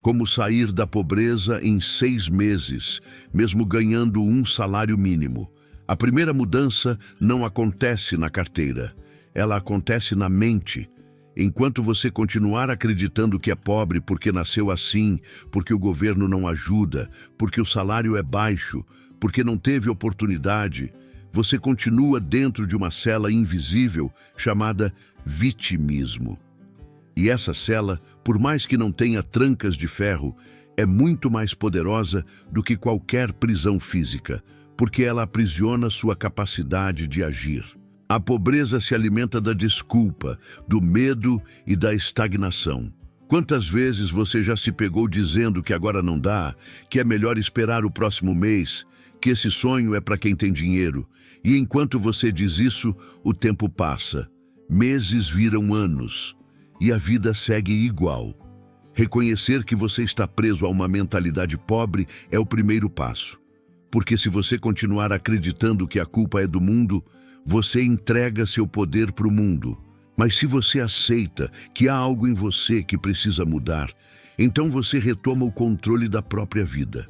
Como sair da pobreza em 6 meses, mesmo ganhando um salário mínimo. A primeira mudança não acontece na carteira, ela acontece na mente. Enquanto você continuar acreditando que é pobre porque nasceu assim, porque o governo não ajuda, porque o salário é baixo, porque não teve oportunidade, você continua dentro de uma cela invisível chamada vitimismo. E essa cela, por mais que não tenha trancas de ferro, é muito mais poderosa do que qualquer prisão física, porque ela aprisiona sua capacidade de agir. A pobreza se alimenta da desculpa, do medo e da estagnação. Quantas vezes você já se pegou dizendo que agora não dá, que é melhor esperar o próximo mês, que esse sonho é para quem tem dinheiro, e enquanto você diz isso, o tempo passa, meses viram anos, e a vida segue igual. Reconhecer que você está preso a uma mentalidade pobre é o primeiro passo. Porque se você continuar acreditando que a culpa é do mundo, você entrega seu poder para o mundo. Mas se você aceita que há algo em você que precisa mudar, então você retoma o controle da própria vida.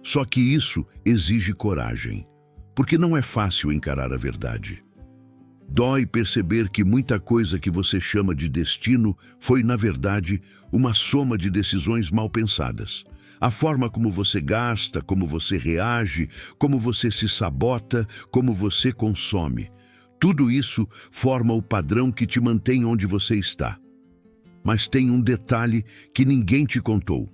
Só que isso exige coragem, porque não é fácil encarar a verdade. Dói perceber que muita coisa que você chama de destino foi, na verdade, uma soma de decisões mal pensadas. A forma como você gasta, como você reage, como você se sabota, como você consome. Tudo isso forma o padrão que te mantém onde você está. Mas tem um detalhe que ninguém te contou.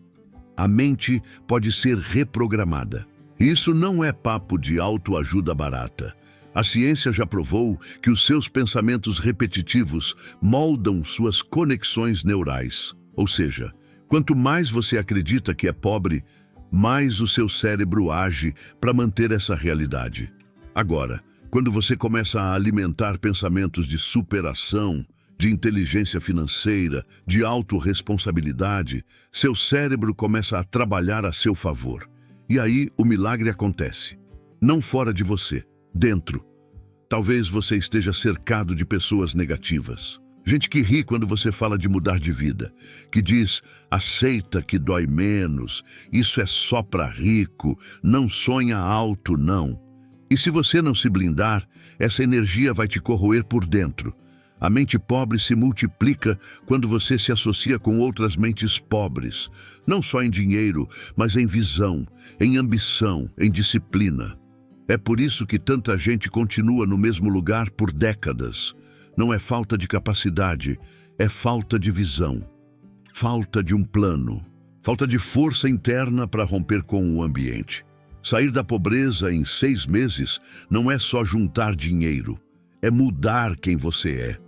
A mente pode ser reprogramada. Isso não é papo de autoajuda barata. A ciência já provou que os seus pensamentos repetitivos moldam suas conexões neurais. Ou seja, quanto mais você acredita que é pobre, mais o seu cérebro age para manter essa realidade. Agora, quando você começa a alimentar pensamentos de superação, de inteligência financeira, de autorresponsabilidade, seu cérebro começa a trabalhar a seu favor. E aí o milagre acontece. Não fora de você, dentro. Talvez você esteja cercado de pessoas negativas. Gente que ri quando você fala de mudar de vida, que diz, aceita que dói menos, isso é só para rico, não sonha alto não. E se você não se blindar, essa energia vai te corroer por dentro. A mente pobre se multiplica quando você se associa com outras mentes pobres, não só em dinheiro, mas em visão, em ambição, em disciplina. É por isso que tanta gente continua no mesmo lugar por décadas. Não é falta de capacidade, é falta de visão, falta de um plano, falta de força interna para romper com o ambiente. Sair da pobreza em 6 meses não é só juntar dinheiro, é mudar quem você é.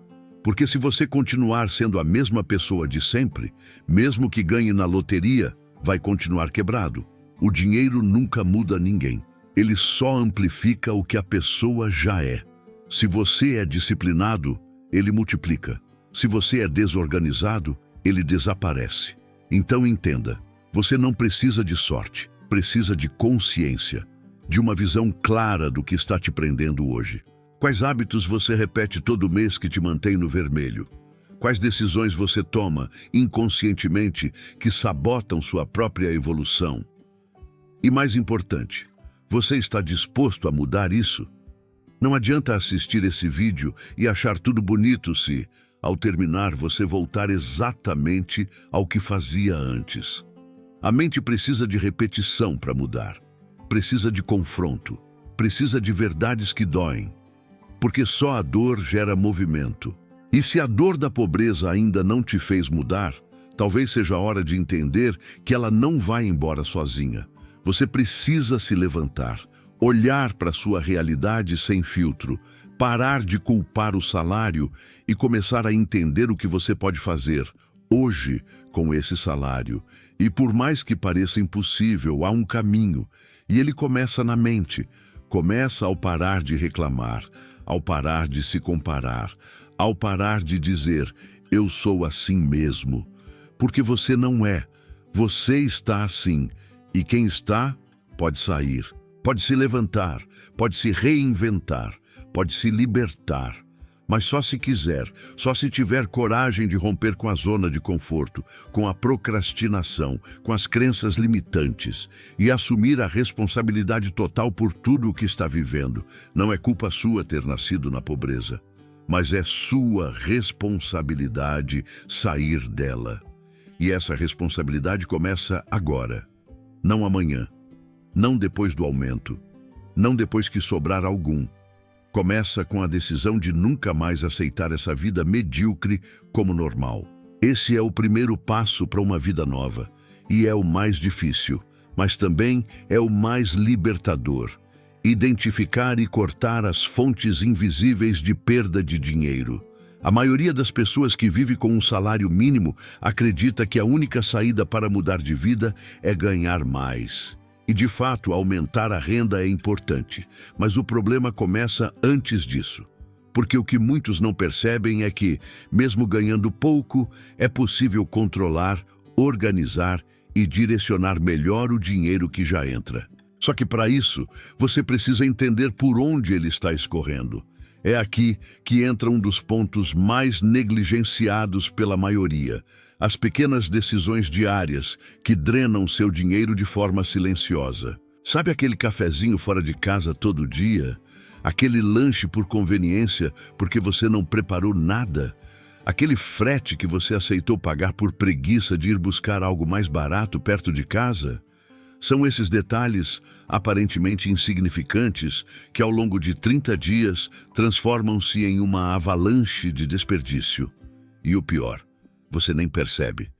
Porque se você continuar sendo a mesma pessoa de sempre, mesmo que ganhe na loteria, vai continuar quebrado. O dinheiro nunca muda ninguém. Ele só amplifica o que a pessoa já é. Se você é disciplinado, ele multiplica. Se você é desorganizado, ele desaparece. Então entenda, você não precisa de sorte, precisa de consciência, de uma visão clara do que está te prendendo hoje. Quais hábitos você repete todo mês que te mantém no vermelho? Quais decisões você toma inconscientemente que sabotam sua própria evolução? E mais importante, você está disposto a mudar isso? Não adianta assistir esse vídeo e achar tudo bonito se, ao terminar, você voltar exatamente ao que fazia antes. A mente precisa de repetição para mudar. Precisa de confronto. Precisa de verdades que doem. Porque só a dor gera movimento. E se a dor da pobreza ainda não te fez mudar, talvez seja a hora de entender que ela não vai embora sozinha. Você precisa se levantar, olhar para sua realidade sem filtro, parar de culpar o salário e começar a entender o que você pode fazer hoje com esse salário. E por mais que pareça impossível, há um caminho. E ele começa na mente. Começa ao parar de reclamar, ao parar de se comparar, ao parar de dizer, eu sou assim mesmo. Porque você não é. Você está assim. E quem está, pode sair, pode se levantar, pode se reinventar, pode se libertar. Mas só se quiser, só se tiver coragem de romper com a zona de conforto, com a procrastinação, com as crenças limitantes e assumir a responsabilidade total por tudo o que está vivendo. Não é culpa sua ter nascido na pobreza, mas é sua responsabilidade sair dela. E essa responsabilidade começa agora, não amanhã, não depois do aumento, não depois que sobrar algum. Começa com a decisão de nunca mais aceitar essa vida medíocre como normal. Esse é o primeiro passo para uma vida nova, e é o mais difícil, mas também é o mais libertador. Identificar e cortar as fontes invisíveis de perda de dinheiro. A maioria das pessoas que vive com um salário mínimo acredita que a única saída para mudar de vida é ganhar mais. E, de fato, aumentar a renda é importante, mas o problema começa antes disso. Porque o que muitos não percebem é que, mesmo ganhando pouco, é possível controlar, organizar e direcionar melhor o dinheiro que já entra. Só que para isso, você precisa entender por onde ele está escorrendo. É aqui que entra um dos pontos mais negligenciados pela maioria: as pequenas decisões diárias que drenam seu dinheiro de forma silenciosa. Sabe aquele cafezinho fora de casa todo dia? Aquele lanche por conveniência porque você não preparou nada? Aquele frete que você aceitou pagar por preguiça de ir buscar algo mais barato perto de casa? São esses detalhes, aparentemente insignificantes, que ao longo de 30 dias transformam-se em uma avalanche de desperdício. E o pior, você nem percebe.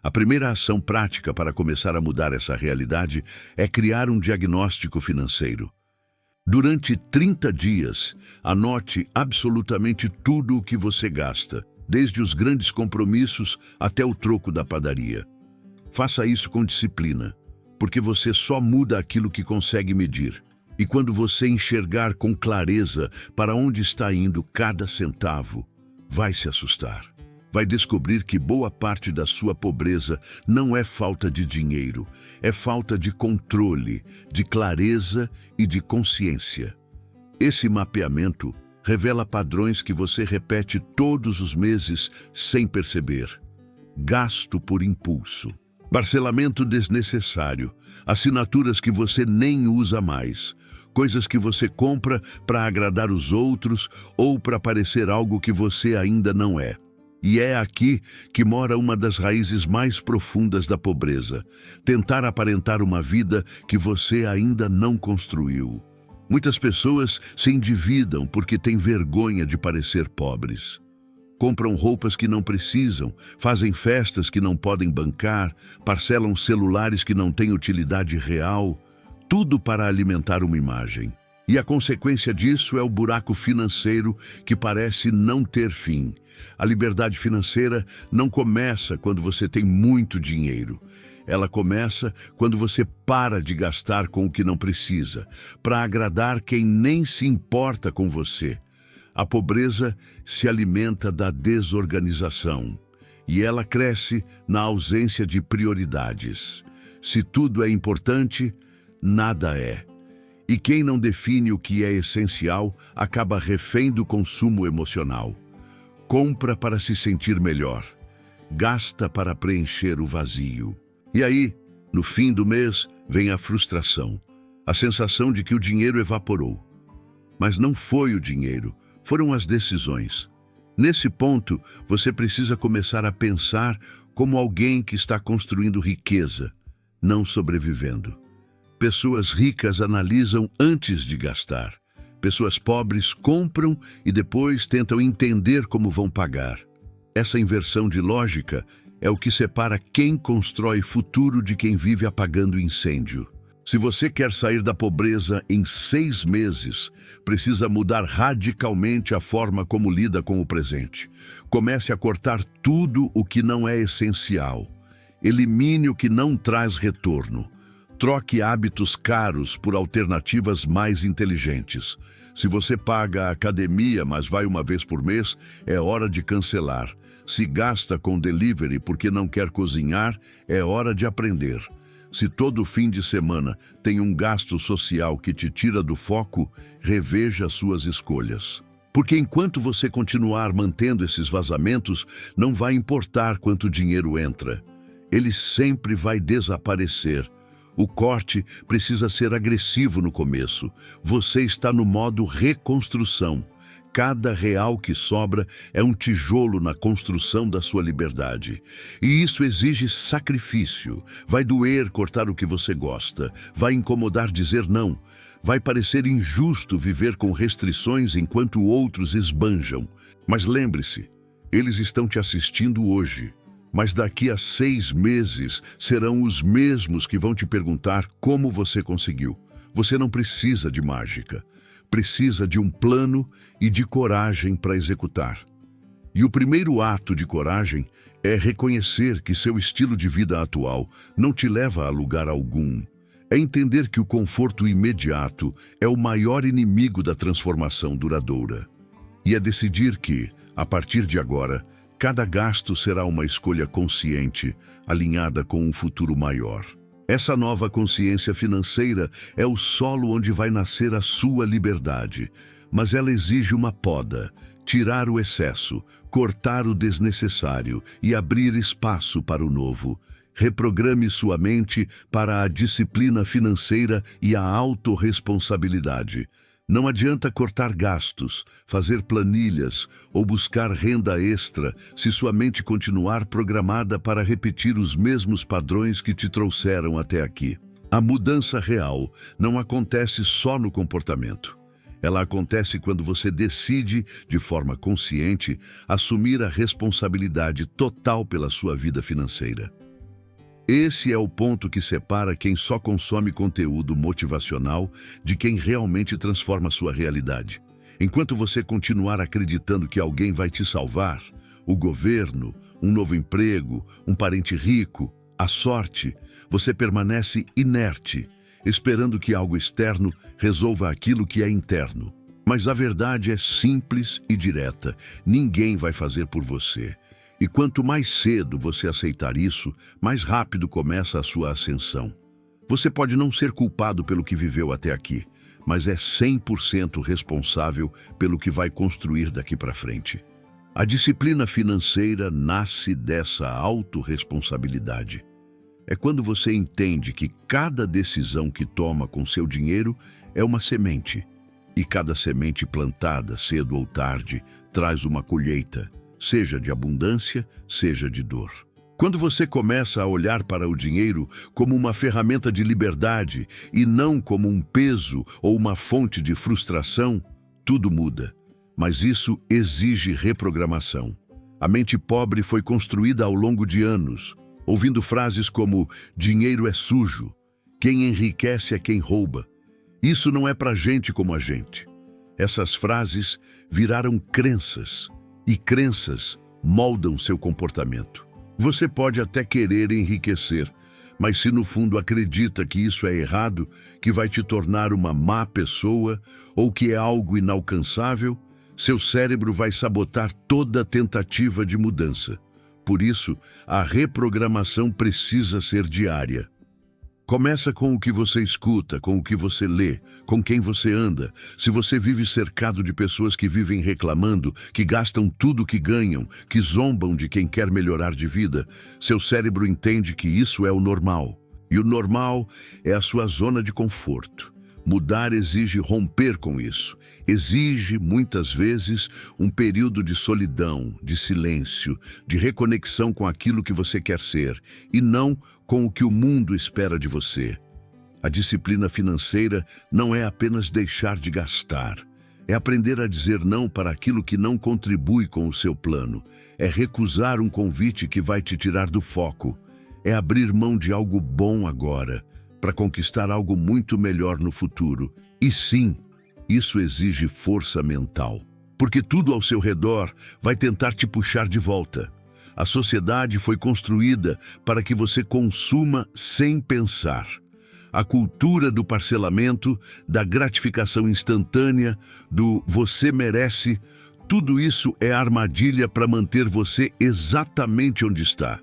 A primeira ação prática para começar a mudar essa realidade é criar um diagnóstico financeiro. Durante 30 dias, anote absolutamente tudo o que você gasta, desde os grandes compromissos até o troco da padaria. Faça isso com disciplina, porque você só muda aquilo que consegue medir. E quando você enxergar com clareza para onde está indo cada centavo, vai se assustar. Vai descobrir que boa parte da sua pobreza não é falta de dinheiro, é falta de controle, de clareza e de consciência. Esse mapeamento revela padrões que você repete todos os meses sem perceber. Gasto por impulso, parcelamento desnecessário, assinaturas que você nem usa mais, coisas que você compra para agradar os outros ou para parecer algo que você ainda não é. E é aqui que mora uma das raízes mais profundas da pobreza: tentar aparentar uma vida que você ainda não construiu. Muitas pessoas se endividam porque têm vergonha de parecer pobres. Compram roupas que não precisam, fazem festas que não podem bancar, parcelam celulares que não têm utilidade real, tudo para alimentar uma imagem. E a consequência disso é o buraco financeiro que parece não ter fim. A liberdade financeira não começa quando você tem muito dinheiro. Ela começa quando você para de gastar com o que não precisa, para agradar quem nem se importa com você. A pobreza se alimenta da desorganização e ela cresce na ausência de prioridades. Se tudo é importante, nada é. E quem não define o que é essencial acaba refém do consumo emocional. Compra para se sentir melhor, gasta para preencher o vazio. E aí, no fim do mês, vem a frustração, a sensação de que o dinheiro evaporou. Mas não foi o dinheiro, foram as decisões. Nesse ponto, você precisa começar a pensar como alguém que está construindo riqueza, não sobrevivendo. Pessoas ricas analisam antes de gastar. Pessoas pobres compram e depois tentam entender como vão pagar. Essa inversão de lógica é o que separa quem constrói futuro de quem vive apagando incêndio. Se você quer sair da pobreza em 6 meses, precisa mudar radicalmente a forma como lida com o presente. Comece a cortar tudo o que não é essencial. Elimine o que não traz retorno. Troque hábitos caros por alternativas mais inteligentes. Se você paga a academia, mas vai uma vez por mês, é hora de cancelar. Se gasta com delivery porque não quer cozinhar, é hora de aprender. Se todo fim de semana tem um gasto social que te tira do foco, reveja suas escolhas. Porque enquanto você continuar mantendo esses vazamentos, não vai importar quanto dinheiro entra. Ele sempre vai desaparecer. O corte precisa ser agressivo no começo. Você está no modo reconstrução. Cada real que sobra é um tijolo na construção da sua liberdade. E isso exige sacrifício. Vai doer cortar o que você gosta. Vai incomodar dizer não. Vai parecer injusto viver com restrições enquanto outros esbanjam. Mas lembre-se, eles estão te assistindo hoje. Mas daqui a 6 meses serão os mesmos que vão te perguntar como você conseguiu. Você não precisa de mágica. Precisa de um plano e de coragem para executar. E o primeiro ato de coragem é reconhecer que seu estilo de vida atual não te leva a lugar algum. É entender que o conforto imediato é o maior inimigo da transformação duradoura. E é decidir que, a partir de agora, cada gasto será uma escolha consciente, alinhada com um futuro maior. Essa nova consciência financeira é o solo onde vai nascer a sua liberdade, mas ela exige uma poda, tirar o excesso, cortar o desnecessário e abrir espaço para o novo. Reprograme sua mente para a disciplina financeira e a autorresponsabilidade. Não adianta cortar gastos, fazer planilhas ou buscar renda extra se sua mente continuar programada para repetir os mesmos padrões que te trouxeram até aqui. A mudança real não acontece só no comportamento. Ela acontece quando você decide, de forma consciente, assumir a responsabilidade total pela sua vida financeira. Esse é o ponto que separa quem só consome conteúdo motivacional de quem realmente transforma sua realidade. Enquanto você continuar acreditando que alguém vai te salvar, o governo, um novo emprego, um parente rico, a sorte, você permanece inerte, esperando que algo externo resolva aquilo que é interno. Mas a verdade é simples e direta. Ninguém vai fazer por você. E quanto mais cedo você aceitar isso, mais rápido começa a sua ascensão. Você pode não ser culpado pelo que viveu até aqui, mas é 100% responsável pelo que vai construir daqui para frente. A disciplina financeira nasce dessa autorresponsabilidade. É quando você entende que cada decisão que toma com seu dinheiro é uma semente, e cada semente plantada, cedo ou tarde, traz uma colheita, seja de abundância, seja de dor. Quando você começa a olhar para o dinheiro como uma ferramenta de liberdade e não como um peso ou uma fonte de frustração, tudo muda. Mas isso exige reprogramação. A mente pobre foi construída ao longo de anos, ouvindo frases como "dinheiro é sujo", "quem enriquece é quem rouba". Isso não é para gente como a gente. Essas frases viraram crenças, e crenças moldam seu comportamento. Você pode até querer enriquecer, mas se no fundo acredita que isso é errado, que vai te tornar uma má pessoa ou que é algo inalcançável, seu cérebro vai sabotar toda tentativa de mudança. Por isso, a reprogramação precisa ser diária. Começa com o que você escuta, com o que você lê, com quem você anda. Se você vive cercado de pessoas que vivem reclamando, que gastam tudo o que ganham, que zombam de quem quer melhorar de vida, seu cérebro entende que isso é o normal. E o normal é a sua zona de conforto. Mudar exige romper com isso. Exige, muitas vezes, um período de solidão, de silêncio, de reconexão com aquilo que você quer ser, e não com o que o mundo espera de você. A disciplina financeira não é apenas deixar de gastar. É aprender a dizer não para aquilo que não contribui com o seu plano. É recusar um convite que vai te tirar do foco. É abrir mão de algo bom agora, para conquistar algo muito melhor no futuro. E sim, isso exige força mental, porque tudo ao seu redor vai tentar te puxar de volta. A sociedade foi construída para que você consuma sem pensar. A cultura do parcelamento, da gratificação instantânea, do "você merece", tudo isso é armadilha para manter você exatamente onde está.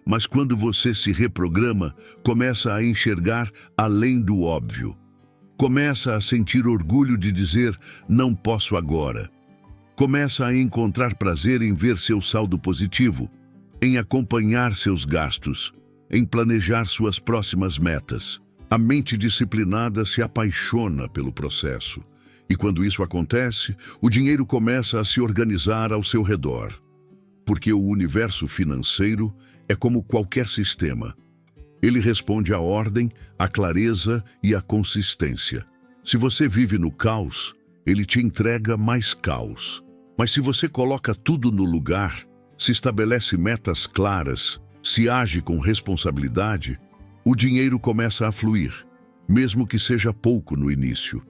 Mas quando você se reprograma, começa a enxergar além do óbvio. Começa a sentir orgulho de dizer "não posso agora". Começa a encontrar prazer em ver seu saldo positivo, em acompanhar seus gastos, em planejar suas próximas metas. A mente disciplinada se apaixona pelo processo. E quando isso acontece, o dinheiro começa a se organizar ao seu redor. Porque o universo financeiro é como qualquer sistema. Ele responde à ordem, à clareza e à consistência. Se você vive no caos, ele te entrega mais caos. Mas se você coloca tudo no lugar, se estabelece metas claras, se age com responsabilidade, o dinheiro começa a fluir, mesmo que seja pouco no início.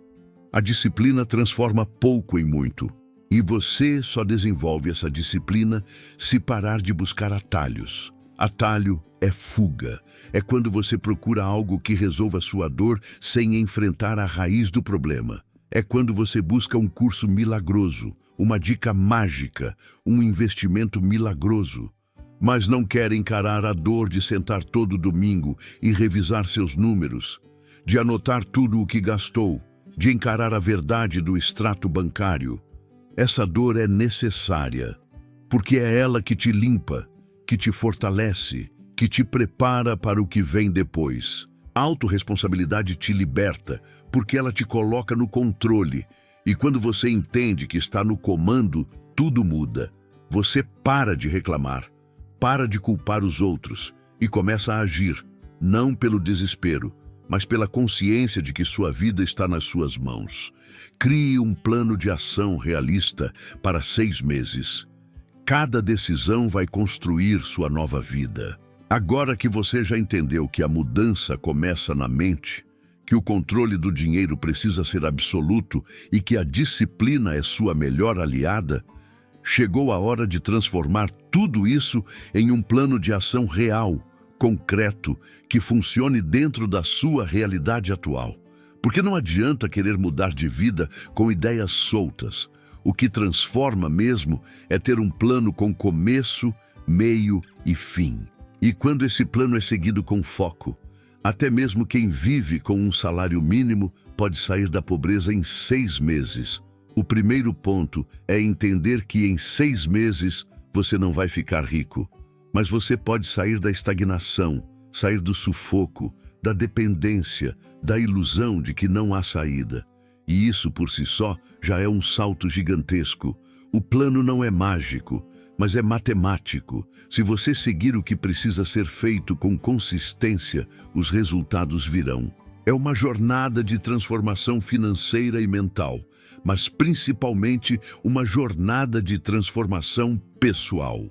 A disciplina transforma pouco em muito. E você só desenvolve essa disciplina se parar de buscar atalhos. Atalho é fuga. É quando você procura algo que resolva sua dor sem enfrentar a raiz do problema. É quando você busca um curso milagroso, uma dica mágica, um investimento milagroso. Mas não quer encarar a dor de sentar todo domingo e revisar seus números, de anotar tudo o que gastou, de encarar a verdade do extrato bancário. Essa dor é necessária, porque é ela que te limpa, que te fortalece, que te prepara para o que vem depois. A autorresponsabilidade te liberta, porque ela te coloca no controle. E quando você entende que está no comando, tudo muda. Você para de reclamar, para de culpar os outros e começa a agir, não pelo desespero, mas pela consciência de que sua vida está nas suas mãos. Crie um plano de ação realista para 6 meses. Cada decisão vai construir sua nova vida. Agora que você já entendeu que a mudança começa na mente, que o controle do dinheiro precisa ser absoluto e que a disciplina é sua melhor aliada, chegou a hora de transformar tudo isso em um plano de ação real, concreto, que funcione dentro da sua realidade atual. Porque não adianta querer mudar de vida com ideias soltas. O que transforma mesmo é ter um plano com começo, meio e fim. E quando esse plano é seguido com foco, até mesmo quem vive com um salário mínimo pode sair da pobreza em 6 meses. O primeiro ponto é entender que em 6 meses você não vai ficar rico, mas você pode sair da estagnação, sair do sufoco, da dependência, da ilusão de que não há saída. E isso por si só já é um salto gigantesco. O plano não é mágico, mas é matemático. Se você seguir o que precisa ser feito com consistência, os resultados virão. É uma jornada de transformação financeira e mental, mas principalmente uma jornada de transformação pessoal.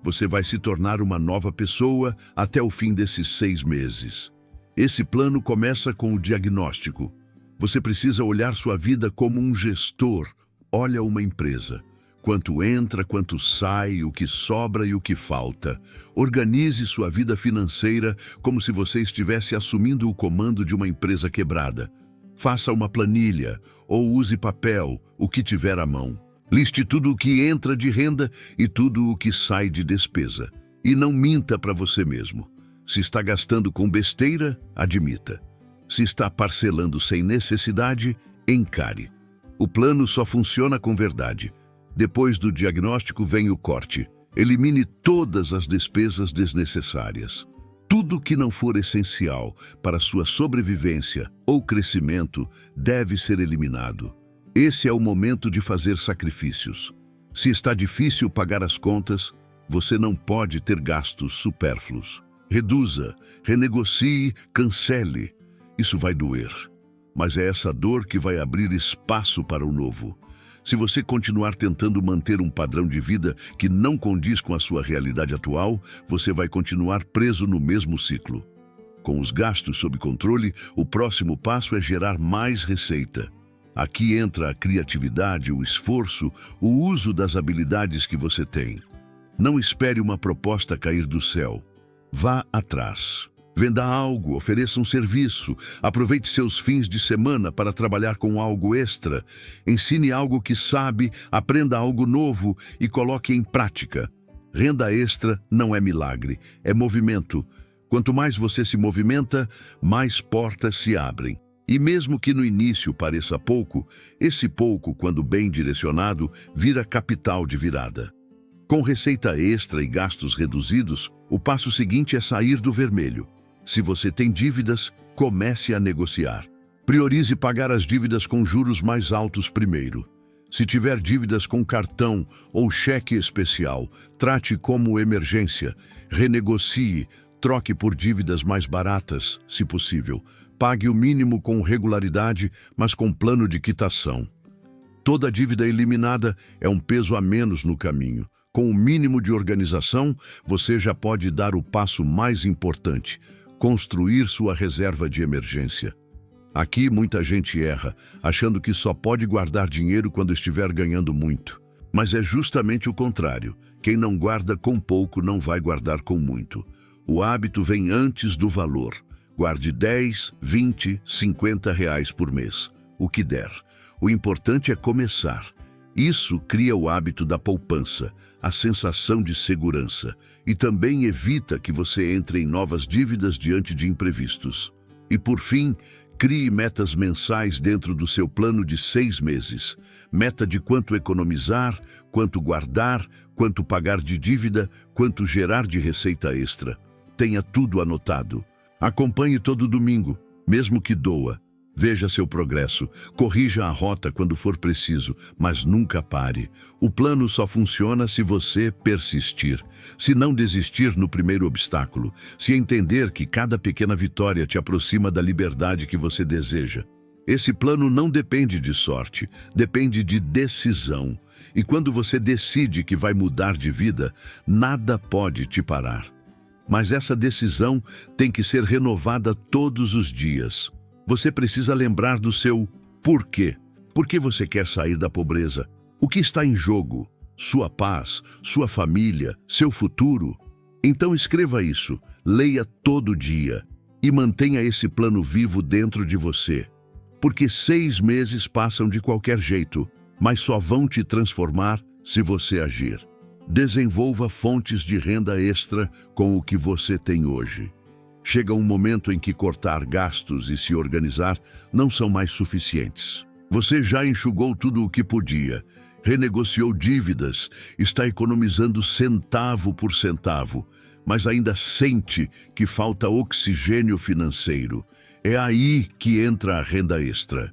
Você vai se tornar uma nova pessoa até o fim desses 6 meses. Esse plano começa com o diagnóstico. Você precisa olhar sua vida como um gestor olha uma empresa. Quanto entra, quanto sai, o que sobra e o que falta. Organize sua vida financeira como se você estivesse assumindo o comando de uma empresa quebrada. Faça uma planilha ou use papel, o que tiver à mão. Liste tudo o que entra de renda e tudo o que sai de despesa. E não minta para você mesmo. Se está gastando com besteira, admita. Se está parcelando sem necessidade, encare. O plano só funciona com verdade. Depois do diagnóstico vem o corte. Elimine todas as despesas desnecessárias. Tudo que não for essencial para sua sobrevivência ou crescimento deve ser eliminado. Esse é o momento de fazer sacrifícios. Se está difícil pagar as contas, você não pode ter gastos supérfluos. Reduza, renegocie, cancele. Isso vai doer. Mas é essa dor que vai abrir espaço para o novo. Se você continuar tentando manter um padrão de vida que não condiz com a sua realidade atual, você vai continuar preso no mesmo ciclo. Com os gastos sob controle, o próximo passo é gerar mais receita. Aqui entra a criatividade, o esforço, o uso das habilidades que você tem. Não espere uma proposta cair do céu. Vá atrás. Venda algo, ofereça um serviço, aproveite seus fins de semana para trabalhar com algo extra, ensine algo que sabe, aprenda algo novo e coloque em prática. Renda extra não é milagre, é movimento. Quanto mais você se movimenta, mais portas se abrem. E mesmo que no início pareça pouco, esse pouco, quando bem direcionado, vira capital de virada. Com receita extra e gastos reduzidos, o passo seguinte é sair do vermelho. Se você tem dívidas, comece a negociar. Priorize pagar as dívidas com juros mais altos primeiro. Se tiver dívidas com cartão ou cheque especial, trate como emergência. Renegocie, troque por dívidas mais baratas, se possível. Pague o mínimo com regularidade, mas com plano de quitação. Toda dívida eliminada é um peso a menos no caminho. Com o mínimo de organização, você já pode dar o passo mais importante: construir sua reserva de emergência. Aqui muita gente erra, achando que só pode guardar dinheiro quando estiver ganhando muito. Mas é justamente o contrário. Quem não guarda com pouco não vai guardar com muito. O hábito vem antes do valor. Guarde 10, 20, 50 reais por mês, o que der. O importante é começar. Isso cria o hábito da poupança, a sensação de segurança, e também evita que você entre em novas dívidas diante de imprevistos. E por fim, crie metas mensais dentro do seu plano de 6 meses. Meta de quanto economizar, quanto guardar, quanto pagar de dívida, quanto gerar de receita extra. Tenha tudo anotado. Acompanhe todo domingo, mesmo que doa. Veja seu progresso, corrija a rota quando for preciso, mas nunca pare. O plano só funciona se você persistir, se não desistir no primeiro obstáculo, se entender que cada pequena vitória te aproxima da liberdade que você deseja. Esse plano não depende de sorte, depende de decisão. E quando você decide que vai mudar de vida, nada pode te parar. Mas essa decisão tem que ser renovada todos os dias. Você precisa lembrar do seu porquê. Por que você quer sair da pobreza? O que está em jogo? Sua paz, sua família, seu futuro? Então escreva isso, leia todo dia e mantenha esse plano vivo dentro de você. Porque 6 meses passam de qualquer jeito, mas só vão te transformar se você agir. Desenvolva fontes de renda extra com o que você tem hoje. Chega um momento em que cortar gastos e se organizar não são mais suficientes. Você já enxugou tudo o que podia, renegociou dívidas, está economizando centavo por centavo, mas ainda sente que falta oxigênio financeiro. É aí que entra a renda extra.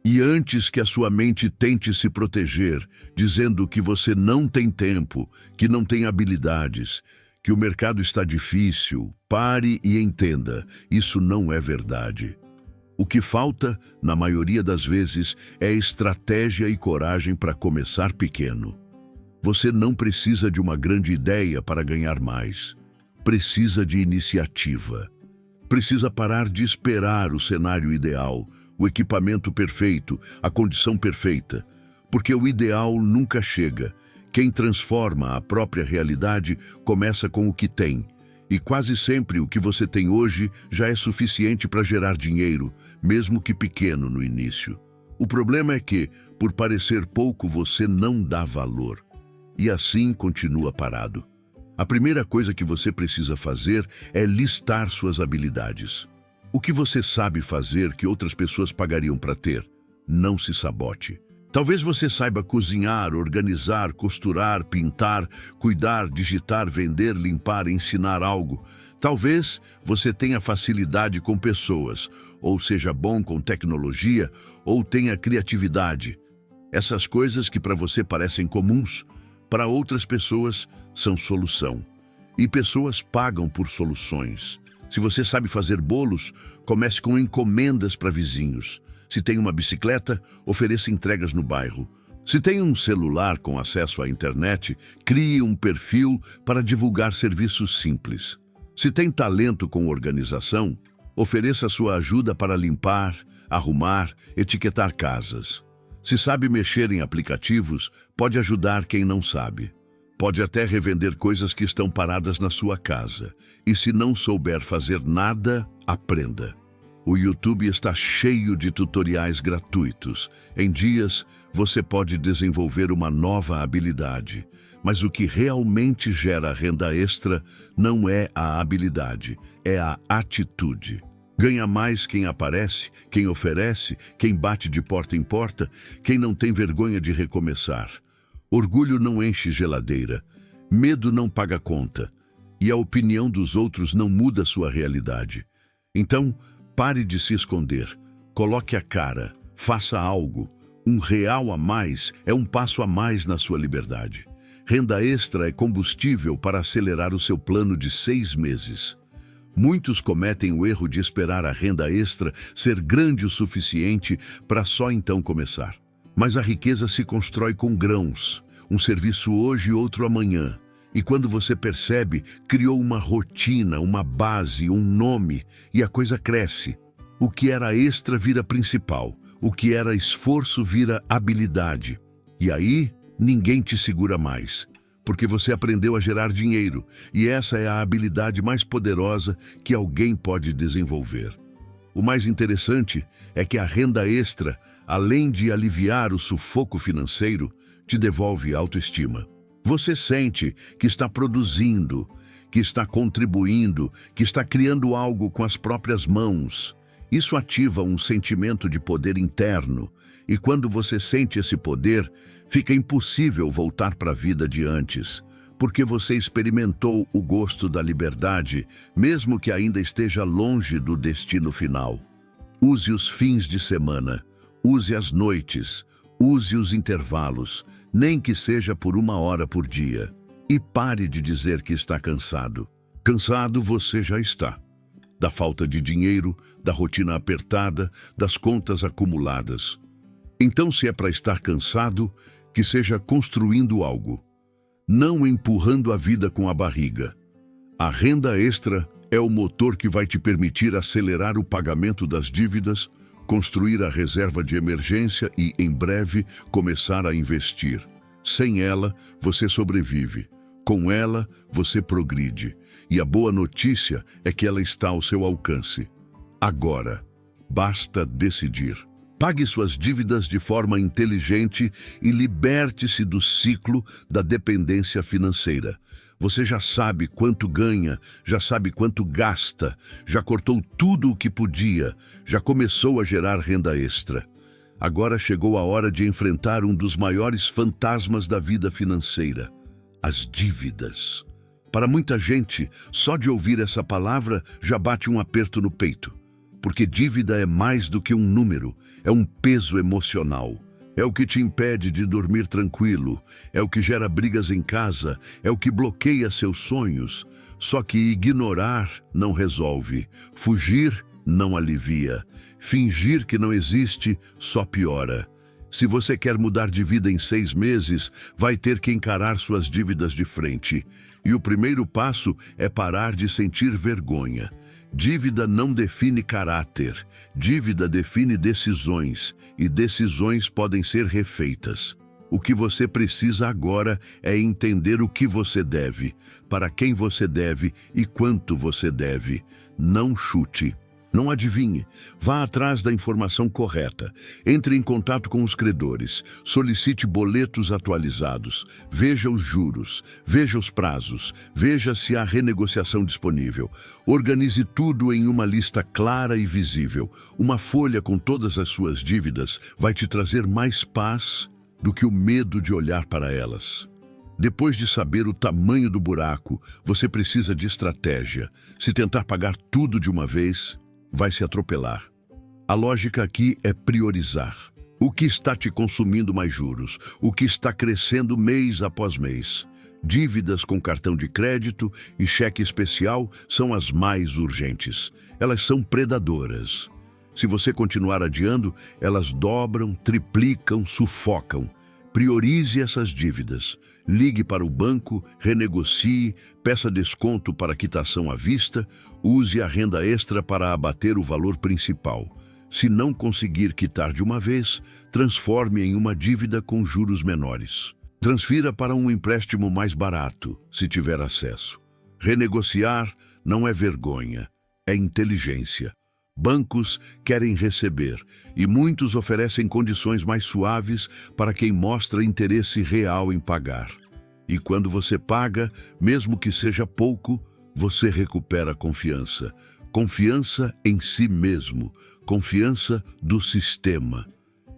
E antes que a sua mente tente se proteger, dizendo que você não tem tempo, que não tem habilidades, que o mercado está difícil, pare e entenda, isso não é verdade. O que falta, na maioria das vezes, é estratégia e coragem para começar pequeno. Você não precisa de uma grande ideia para ganhar mais. Precisa de iniciativa. Precisa parar de esperar o cenário ideal, o equipamento perfeito, a condição perfeita. Porque o ideal nunca chega. Quem transforma a própria realidade começa com o que tem. E quase sempre o que você tem hoje já é suficiente para gerar dinheiro, mesmo que pequeno no início. O problema é que, por parecer pouco, você não dá valor. E assim continua parado. A primeira coisa que você precisa fazer é listar suas habilidades. O que você sabe fazer que outras pessoas pagariam para ter? Não se sabote. Talvez você saiba cozinhar, organizar, costurar, pintar, cuidar, digitar, vender, limpar, ensinar algo. Talvez você tenha facilidade com pessoas, ou seja bom com tecnologia, ou tenha criatividade. Essas coisas que para você parecem comuns, para outras pessoas são solução. E pessoas pagam por soluções. Se você sabe fazer bolos, comece com encomendas para vizinhos. Se tem uma bicicleta, ofereça entregas no bairro. Se tem um celular com acesso à internet, crie um perfil para divulgar serviços simples. Se tem talento com organização, ofereça sua ajuda para limpar, arrumar, etiquetar casas. Se sabe mexer em aplicativos, pode ajudar quem não sabe. Pode até revender coisas que estão paradas na sua casa. E se não souber fazer nada, aprenda. O YouTube está cheio de tutoriais gratuitos. Em dias, você pode desenvolver uma nova habilidade. Mas o que realmente gera renda extra não é a habilidade, é a atitude. Ganha mais quem aparece, quem oferece, quem bate de porta em porta, quem não tem vergonha de recomeçar. Orgulho não enche geladeira, medo não paga conta, e a opinião dos outros não muda sua realidade. Então, pare de se esconder, coloque a cara, faça algo. Um real a mais é um passo a mais na sua liberdade. Renda extra é combustível para acelerar o seu plano de 6 meses. Muitos cometem o erro de esperar a renda extra ser grande o suficiente para só então começar. Mas a riqueza se constrói com grãos, um serviço hoje e outro amanhã. E quando você percebe, criou uma rotina, uma base, um nome, e a coisa cresce. O que era extra vira principal, o que era esforço vira habilidade. E aí, ninguém te segura mais. Porque você aprendeu a gerar dinheiro, e essa é a habilidade mais poderosa que alguém pode desenvolver. O mais interessante é que a renda extra, além de aliviar o sufoco financeiro, te devolve autoestima. Você sente que está produzindo, que está contribuindo, que está criando algo com as próprias mãos. Isso ativa um sentimento de poder interno, e quando você sente esse poder, fica impossível voltar para a vida de antes, porque você experimentou o gosto da liberdade, mesmo que ainda esteja longe do destino final. Use os fins de semana, use as noites, use os intervalos, nem que seja por 1 hora por dia. E pare de dizer que está cansado. Cansado você já está. Da falta de dinheiro, da rotina apertada, das contas acumuladas. Então, se é para estar cansado, que seja construindo algo, não empurrando a vida com a barriga. A renda extra é o motor que vai te permitir acelerar o pagamento das dívidas, construir a reserva de emergência e, em breve, começar a investir. Sem ela, você sobrevive. Com ela, você progride. E a boa notícia é que ela está ao seu alcance. Agora, basta decidir. Pague suas dívidas de forma inteligente e liberte-se do ciclo da dependência financeira. Você já sabe quanto ganha, já sabe quanto gasta, já cortou tudo o que podia, já começou a gerar renda extra. Agora chegou a hora de enfrentar um dos maiores fantasmas da vida financeira: as dívidas. Para muita gente, só de ouvir essa palavra já bate um aperto no peito. Porque dívida é mais do que um número, é um peso emocional. É o que te impede de dormir tranquilo, é o que gera brigas em casa, é o que bloqueia seus sonhos. Só que ignorar não resolve, fugir não alivia, fingir que não existe só piora. Se você quer mudar de vida em 6 meses, vai ter que encarar suas dívidas de frente. E o primeiro passo é parar de sentir vergonha. Dívida não define caráter, dívida define decisões, e decisões podem ser refeitas. O que você precisa agora é entender o que você deve, para quem você deve e quanto você deve. Não chute. Não adivinhe, vá atrás da informação correta, entre em contato com os credores, solicite boletos atualizados, veja os juros, veja os prazos, veja se há renegociação disponível. Organize tudo em uma lista clara e visível. Uma folha com todas as suas dívidas vai te trazer mais paz do que o medo de olhar para elas. Depois de saber o tamanho do buraco, você precisa de estratégia. Se tentar pagar tudo de uma vez, vai se atropelar. A lógica aqui é priorizar. O que está te consumindo mais juros? O que está crescendo mês após mês? Dívidas com cartão de crédito e cheque especial são as mais urgentes. Elas são predadoras. Se você continuar adiando, elas dobram, triplicam, sufocam. Priorize essas dívidas. Ligue para o banco, renegocie, peça desconto para quitação à vista, use a renda extra para abater o valor principal. Se não conseguir quitar de uma vez, transforme em uma dívida com juros menores. Transfira para um empréstimo mais barato, se tiver acesso. Renegociar não é vergonha, é inteligência. Bancos querem receber, e muitos oferecem condições mais suaves para quem mostra interesse real em pagar. E quando você paga, mesmo que seja pouco, você recupera confiança. confiança em si mesmo, confiança do sistema.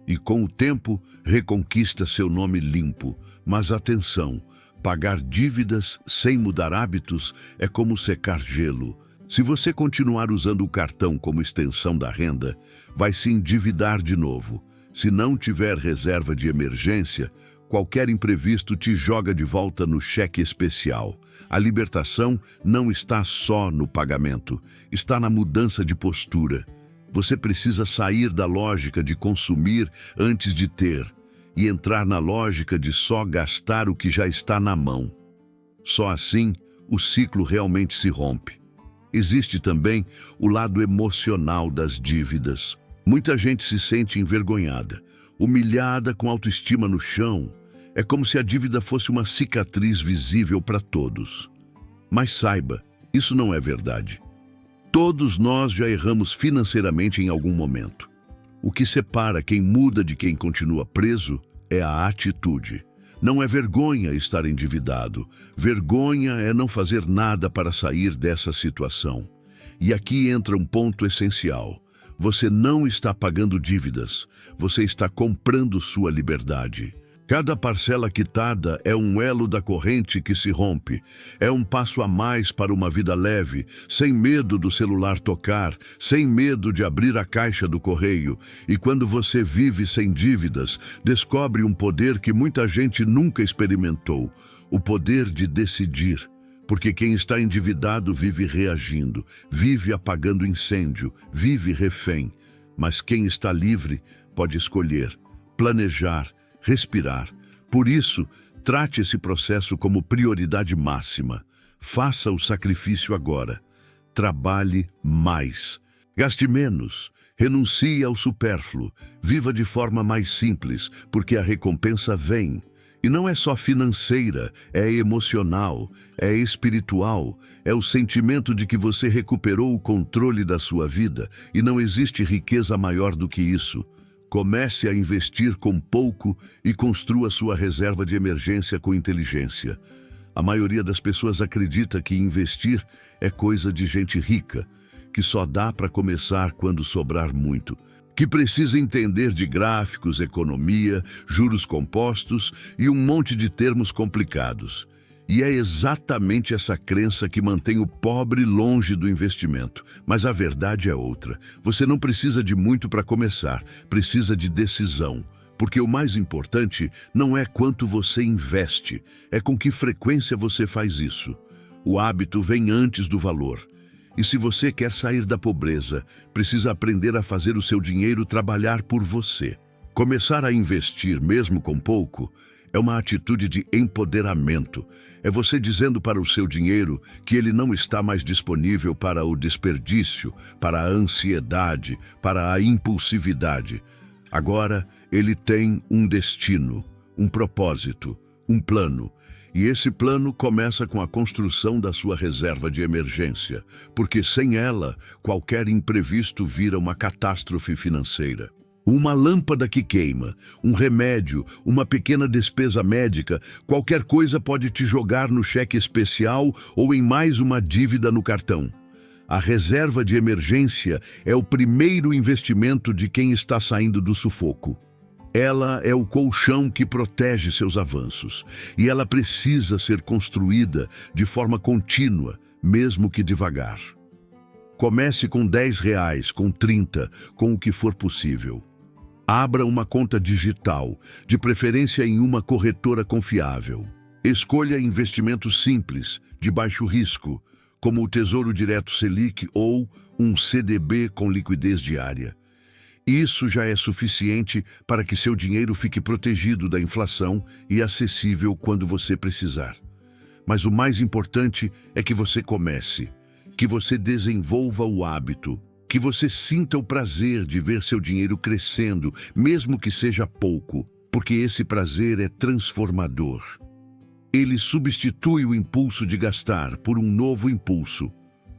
E com o tempo, reconquista seu nome limpo. Mas atenção, pagar dívidas sem mudar hábitos é como secar gelo. Se você continuar usando o cartão como extensão da renda, vai se endividar de novo. Se não tiver reserva de emergência, qualquer imprevisto te joga de volta no cheque especial. A libertação não está só no pagamento, está na mudança de postura. Você precisa sair da lógica de consumir antes de ter e entrar na lógica de só gastar o que já está na mão. Só assim, o ciclo realmente se rompe. Existe também o lado emocional das dívidas. Muita gente se sente envergonhada, humilhada, com autoestima no chão. É como se a dívida fosse uma cicatriz visível para todos. Mas saiba, isso não é verdade. Todos nós já erramos financeiramente em algum momento. O que separa quem muda de quem continua preso é a atitude. Não é vergonha estar endividado. Vergonha é não fazer nada para sair dessa situação. E aqui entra um ponto essencial. Você não está pagando dívidas, você está comprando sua liberdade. Cada parcela quitada é um elo da corrente que se rompe. É um passo a mais para uma vida leve, sem medo do celular tocar, sem medo de abrir a caixa do correio. E quando você vive sem dívidas, descobre um poder que muita gente nunca experimentou: o poder de decidir. Porque quem está endividado vive reagindo, vive apagando incêndio, vive refém. Mas quem está livre pode escolher, planejar, respirar. Por isso, trate esse processo como prioridade máxima. Faça o sacrifício agora. Trabalhe mais. Gaste menos. Renuncie ao supérfluo. Viva de forma mais simples, porque a recompensa vem. E não é só financeira, é emocional, é espiritual, é o sentimento de que você recuperou o controle da sua vida e não existe riqueza maior do que isso. Comece a investir com pouco e construa sua reserva de emergência com inteligência. A maioria das pessoas acredita que investir é coisa de gente rica, que só dá para começar quando sobrar muito, que precisa entender de gráficos, economia, juros compostos e um monte de termos complicados. E é exatamente essa crença que mantém o pobre longe do investimento. Mas a verdade é outra. Você não precisa de muito para começar, precisa de decisão. Porque o mais importante não é quanto você investe, é com que frequência você faz isso. O hábito vem antes do valor. E se você quer sair da pobreza, precisa aprender a fazer o seu dinheiro trabalhar por você. Começar a investir, mesmo com pouco, é uma atitude de empoderamento. É você dizendo para o seu dinheiro que ele não está mais disponível para o desperdício, para a ansiedade, para a impulsividade. Agora, ele tem um destino, um propósito, um plano. E esse plano começa com a construção da sua reserva de emergência, porque sem ela, qualquer imprevisto vira uma catástrofe financeira. Uma lâmpada que queima, um remédio, uma pequena despesa médica, qualquer coisa pode te jogar no cheque especial ou em mais uma dívida no cartão. A reserva de emergência é o primeiro investimento de quem está saindo do sufoco. Ela é o colchão que protege seus avanços, e ela precisa ser construída de forma contínua, mesmo que devagar. Comece com R$10, com 30, com o que for possível. Abra uma conta digital, de preferência em uma corretora confiável. Escolha investimentos simples, de baixo risco, como o Tesouro Direto Selic ou um CDB com liquidez diária. Isso já é suficiente para que seu dinheiro fique protegido da inflação e acessível quando você precisar. Mas o mais importante é que você comece, que você desenvolva o hábito, que você sinta o prazer de ver seu dinheiro crescendo, mesmo que seja pouco, porque esse prazer é transformador. Ele substitui o impulso de gastar por um novo impulso,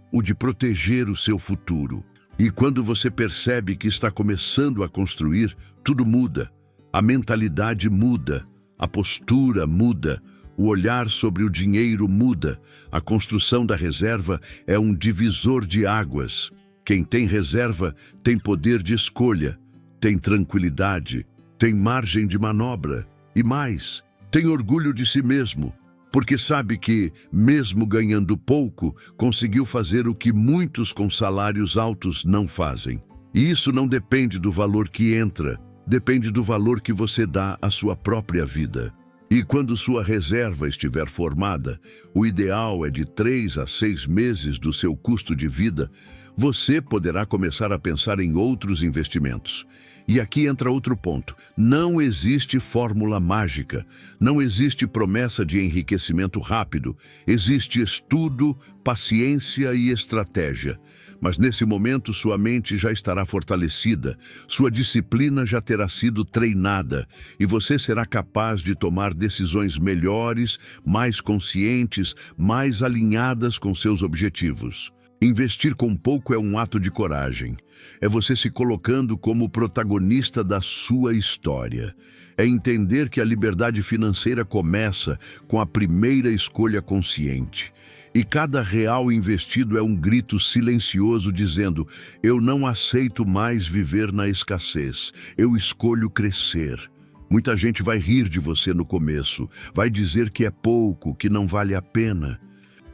o de proteger o seu futuro. E quando você percebe que está começando a construir, tudo muda. A mentalidade muda, a postura muda, O olhar sobre o dinheiro muda. A construção da reserva é um divisor de águas. Quem tem reserva tem poder de escolha, tem tranquilidade, tem margem de manobra e mais, tem orgulho de si mesmo, porque sabe que, mesmo ganhando pouco, conseguiu fazer o que muitos com salários altos não fazem. E isso não depende do valor que entra, depende do valor que você dá à sua própria vida. E quando sua reserva estiver formada, o ideal é de 3 a 6 meses do seu custo de vida, você poderá começar a pensar em outros investimentos. E aqui entra outro ponto. Não existe fórmula mágica. Não existe promessa de enriquecimento rápido. Existe estudo, paciência e estratégia. Mas nesse momento sua mente já estará fortalecida, sua disciplina já terá sido treinada e você será capaz de tomar decisões melhores, mais conscientes, mais alinhadas com seus objetivos. Investir com pouco é um ato de coragem. É você se colocando como protagonista da sua história. É entender que a liberdade financeira começa com a primeira escolha consciente. E cada real investido é um grito silencioso dizendo: eu não aceito mais viver na escassez, eu escolho crescer. Muita gente vai rir de você no começo, vai dizer que é pouco, que não vale a pena.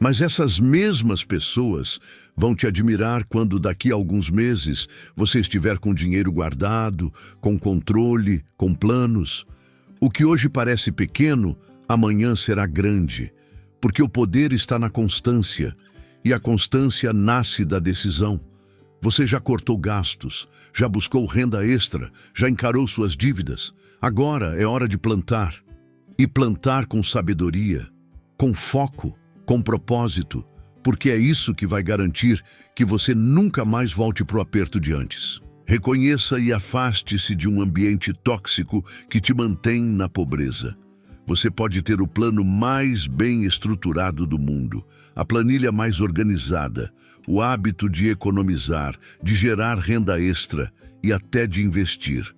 Mas essas mesmas pessoas vão te admirar quando daqui a alguns meses você estiver com dinheiro guardado, com controle, com planos. O que hoje parece pequeno, amanhã será grande, porque o poder está na constância, e a constância nasce da decisão. Você já cortou gastos, já buscou renda extra, já encarou suas dívidas. Agora é hora de plantar, e plantar com sabedoria, com foco, com propósito, porque é isso que vai garantir que você nunca mais volte para o aperto de antes. Reconheça e afaste-se de um ambiente tóxico que te mantém na pobreza. Você pode ter o plano mais bem estruturado do mundo, a planilha mais organizada, o hábito de economizar, de gerar renda extra e até de investir.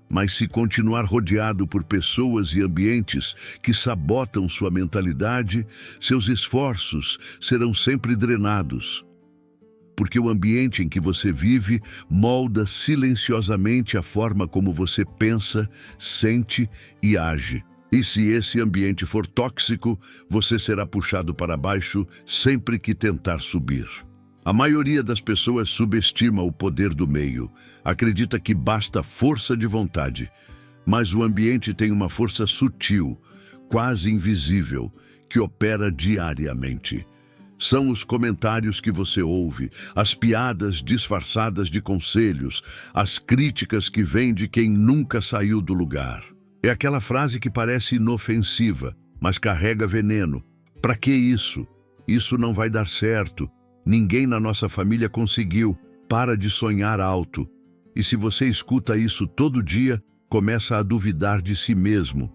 Mas se continuar rodeado por pessoas e ambientes que sabotam sua mentalidade, seus esforços serão sempre drenados. Porque o ambiente em que você vive molda silenciosamente a forma como você pensa, sente e age. E se esse ambiente for tóxico, você será puxado para baixo sempre que tentar subir. A maioria das pessoas subestima o poder do meio, acredita que basta força de vontade. Mas o ambiente tem uma força sutil, quase invisível, que opera diariamente. São os comentários que você ouve, as piadas disfarçadas de conselhos, as críticas que vêm de quem nunca saiu do lugar. É aquela frase que parece inofensiva, mas carrega veneno. Para que isso? Isso não vai dar certo. Ninguém na nossa família conseguiu. Para de sonhar alto. E se você escuta isso todo dia, começa a duvidar de si mesmo.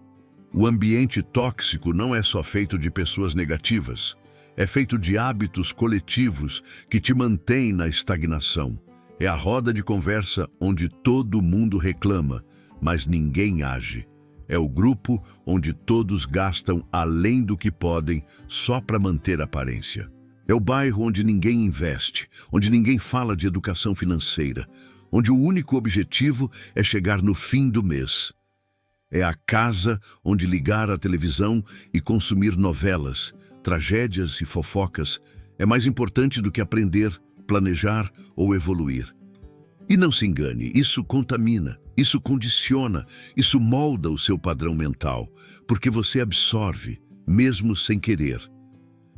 O ambiente tóxico não é só feito de pessoas negativas. É feito de hábitos coletivos que te mantêm na estagnação. É a roda de conversa onde todo mundo reclama, mas ninguém age. É o grupo onde todos gastam além do que podem só para manter a aparência. É o bairro onde ninguém investe, onde ninguém fala de educação financeira, onde o único objetivo é chegar no fim do mês. É a casa onde ligar a televisão e consumir novelas, tragédias e fofocas é mais importante do que aprender, planejar ou evoluir. E não se engane, isso contamina, isso condiciona, isso molda o seu padrão mental, porque você absorve, mesmo sem querer.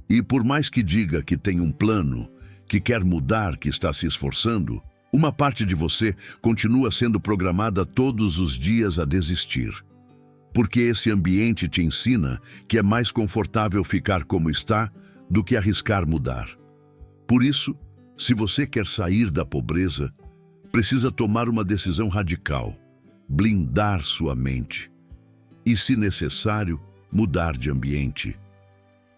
E por mais que diga que tem um plano, que quer mudar, que está se esforçando, uma parte de você continua sendo programada todos os dias a desistir. Porque esse ambiente te ensina que é mais confortável ficar como está do que arriscar mudar. Por isso, se você quer sair da pobreza, precisa tomar uma decisão radical, blindar sua mente e, se necessário, mudar de ambiente.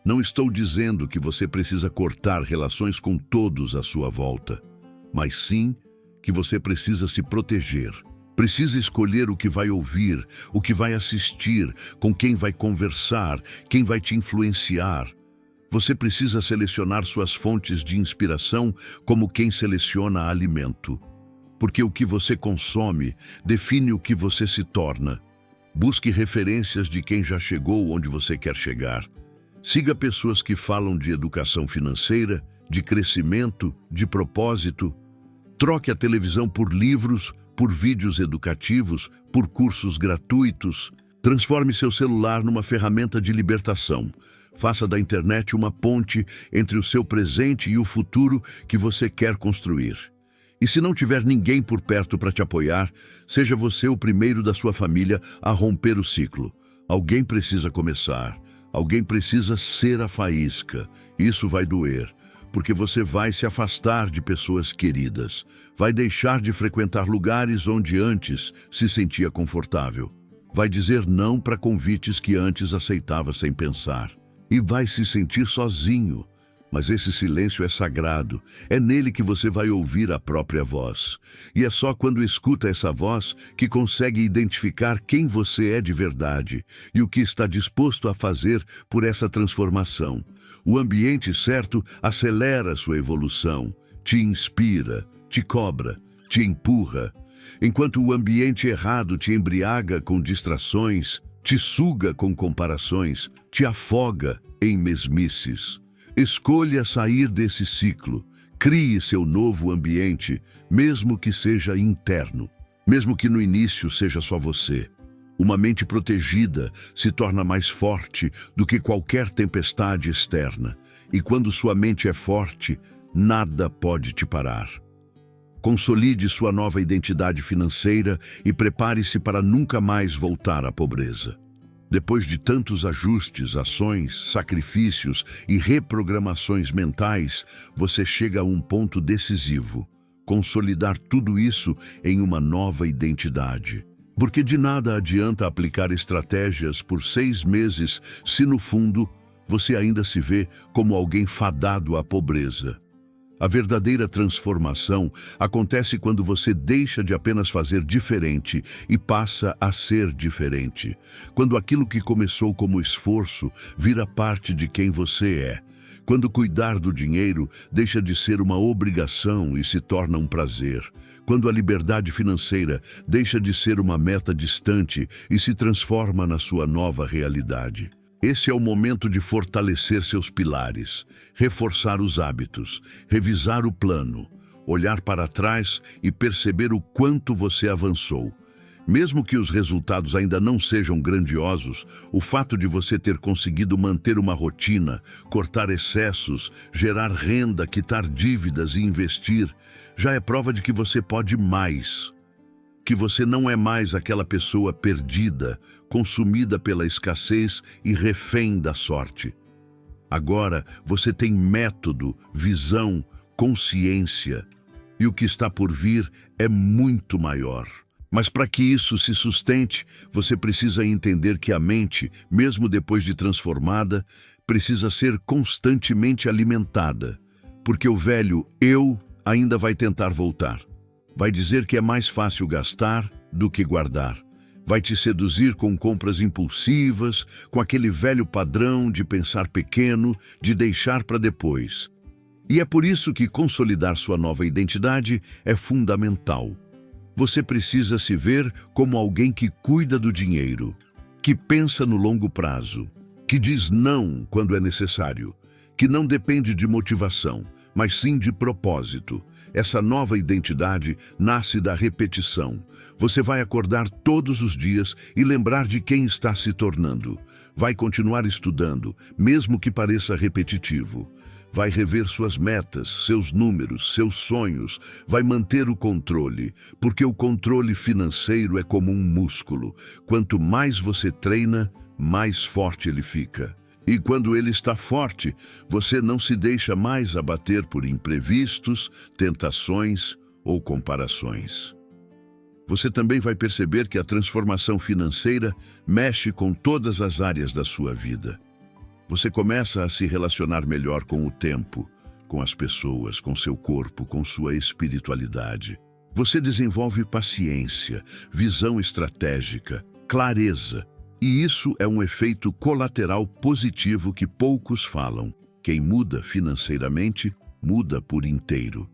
Não estou dizendo que você precisa cortar relações com todos à sua volta, mas sim que você precisa se proteger, Precisa escolher o que vai ouvir, o que vai assistir, com quem vai conversar, quem vai te influenciar. Você precisa selecionar suas fontes de inspiração como quem seleciona alimento. Porque o que você consome define o que você se torna. Busque referências de quem já chegou onde você quer chegar. Siga pessoas que falam de educação financeira, de crescimento, de propósito. Troque a televisão por livros, por vídeos educativos, por cursos gratuitos. Transforme seu celular numa ferramenta de libertação. Faça da internet uma ponte entre o seu presente e o futuro que você quer construir. E se não tiver ninguém por perto para te apoiar, seja você o primeiro da sua família a romper o ciclo. Alguém precisa começar. Alguém precisa ser a faísca. Isso vai doer, porque você vai se afastar de pessoas queridas. Vai deixar de frequentar lugares onde antes se sentia confortável. Vai dizer não para convites que antes aceitava sem pensar. E vai se sentir sozinho. Mas esse silêncio é sagrado. É nele que você vai ouvir a própria voz. E é só quando escuta essa voz que consegue identificar quem você é de verdade e o que está disposto a fazer por essa transformação. O ambiente certo acelera sua evolução, te inspira, te cobra, te empurra. Enquanto o ambiente errado te embriaga com distrações, te suga com comparações, te afoga em mesmices. Escolha sair desse ciclo. Crie seu novo ambiente, mesmo que seja interno. Mesmo que no início seja só você. Uma mente protegida se torna mais forte do que qualquer tempestade externa. E quando sua mente é forte, nada pode te parar. Consolide sua nova identidade financeira e prepare-se para nunca mais voltar à pobreza. Depois de tantos ajustes, ações, sacrifícios e reprogramações mentais, você chega a um ponto decisivo: consolidar tudo isso em uma nova identidade. Porque de nada adianta aplicar estratégias por 6 meses se, no fundo, você ainda se vê como alguém fadado à pobreza. A verdadeira transformação acontece quando você deixa de apenas fazer diferente e passa a ser diferente. Quando aquilo que começou como esforço vira parte de quem você é. Quando cuidar do dinheiro deixa de ser uma obrigação e se torna um prazer. Quando a liberdade financeira deixa de ser uma meta distante e se transforma na sua nova realidade. Esse é o momento de fortalecer seus pilares, reforçar os hábitos, revisar o plano, olhar para trás e perceber o quanto você avançou. Mesmo que os resultados ainda não sejam grandiosos, o fato de você ter conseguido manter uma rotina, cortar excessos, gerar renda, quitar dívidas e investir, já é prova de que você pode mais. Que você não é mais aquela pessoa perdida, consumida pela escassez e refém da sorte. Agora você tem método, visão, consciência, e o que está por vir é muito maior. Mas para que isso se sustente, você precisa entender que a mente, mesmo depois de transformada, precisa ser constantemente alimentada, porque o velho eu ainda vai tentar voltar. Vai dizer que é mais fácil gastar do que guardar. Vai te seduzir com compras impulsivas, com aquele velho padrão de pensar pequeno, de deixar para depois. E é por isso que consolidar sua nova identidade é fundamental. Você precisa se ver como alguém que cuida do dinheiro, que pensa no longo prazo, que diz não quando é necessário, que não depende de motivação, mas sim de propósito. Essa nova identidade nasce da repetição. Você vai acordar todos os dias e lembrar de quem está se tornando. Vai continuar estudando, mesmo que pareça repetitivo. Vai rever suas metas, seus números, seus sonhos. Vai manter o controle, porque o controle financeiro é como um músculo. Quanto mais você treina, mais forte ele fica. E quando ele está forte, você não se deixa mais abater por imprevistos, tentações ou comparações. Você também vai perceber que a transformação financeira mexe com todas as áreas da sua vida. Você começa a se relacionar melhor com o tempo, com as pessoas, com seu corpo, com sua espiritualidade. Você desenvolve paciência, visão estratégica, clareza. E isso é um efeito colateral positivo que poucos falam. Quem muda financeiramente, muda por inteiro.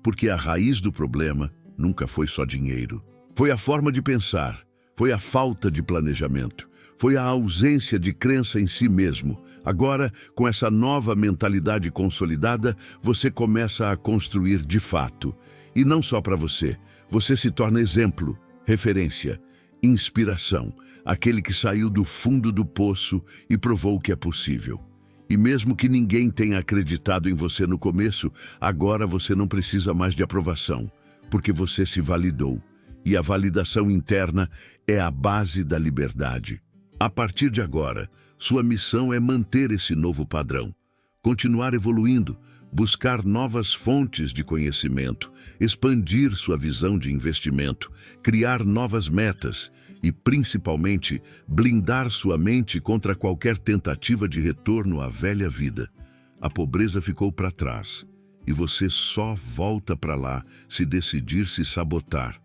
Porque a raiz do problema nunca foi só dinheiro. Foi a forma de pensar, foi a falta de planejamento, foi a ausência de crença em si mesmo. Agora, com essa nova mentalidade consolidada, você começa a construir de fato. E não só para você, você se torna exemplo, referência, inspiração, aquele que saiu do fundo do poço e provou que é possível. E mesmo que ninguém tenha acreditado em você no começo, agora você não precisa mais de aprovação, porque você se validou. E a validação interna é a base da liberdade. A partir de agora, sua missão é manter esse novo padrão, continuar evoluindo, buscar novas fontes de conhecimento, expandir sua visão de investimento, criar novas metas e, principalmente, blindar sua mente contra qualquer tentativa de retorno à velha vida. A pobreza ficou para trás e você só volta para lá se decidir se sabotar.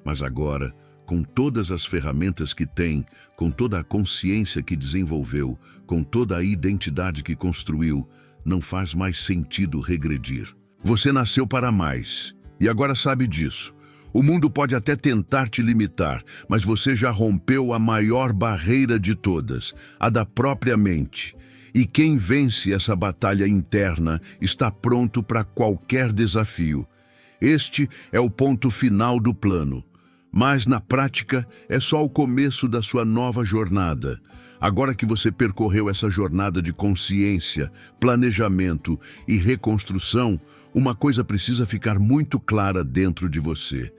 Mas agora, com todas as ferramentas que tem, com toda a consciência que desenvolveu, com toda a identidade que construiu, não faz mais sentido regredir. Você nasceu para mais, e agora sabe disso. O mundo pode até tentar te limitar, mas você já rompeu a maior barreira de todas, a da própria mente. E quem vence essa batalha interna está pronto para qualquer desafio. Este é o ponto final do plano. Mas, na prática, é só o começo da sua nova jornada. Agora que você percorreu essa jornada de consciência, planejamento e reconstrução, uma coisa precisa ficar muito clara dentro de você.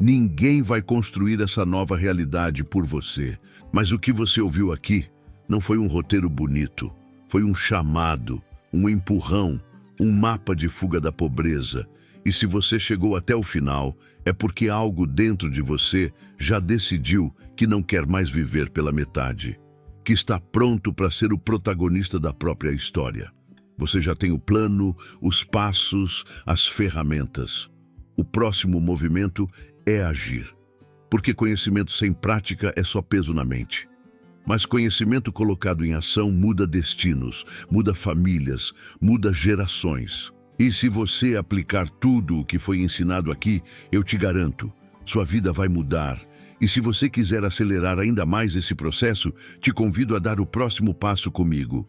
Ninguém vai construir essa nova realidade por você. Mas o que você ouviu aqui não foi um roteiro bonito. Foi um chamado, um empurrão, um mapa de fuga da pobreza. E se você chegou até o final, é porque algo dentro de você já decidiu que não quer mais viver pela metade, que está pronto para ser o protagonista da própria história. Você já tem o plano, os passos, as ferramentas. O próximo movimento é agir, porque conhecimento sem prática é só peso na mente. Mas conhecimento colocado em ação muda destinos, muda famílias, muda gerações. E se você aplicar tudo o que foi ensinado aqui, eu te garanto, sua vida vai mudar. E se você quiser acelerar ainda mais esse processo, te convido a dar o próximo passo comigo.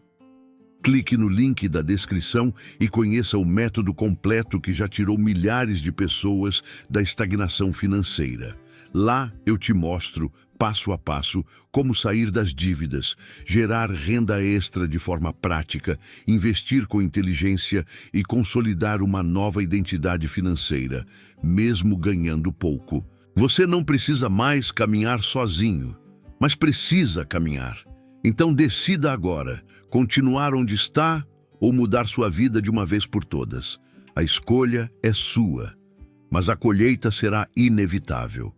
Clique no link da descrição e conheça o método completo que já tirou milhares de pessoas da estagnação financeira. Lá eu te mostro, passo a passo, como sair das dívidas, gerar renda extra de forma prática, investir com inteligência e consolidar uma nova identidade financeira, mesmo ganhando pouco. Você não precisa mais caminhar sozinho, mas precisa caminhar. Então decida agora, continuar onde está ou mudar sua vida de uma vez por todas. A escolha é sua, mas a colheita será inevitável.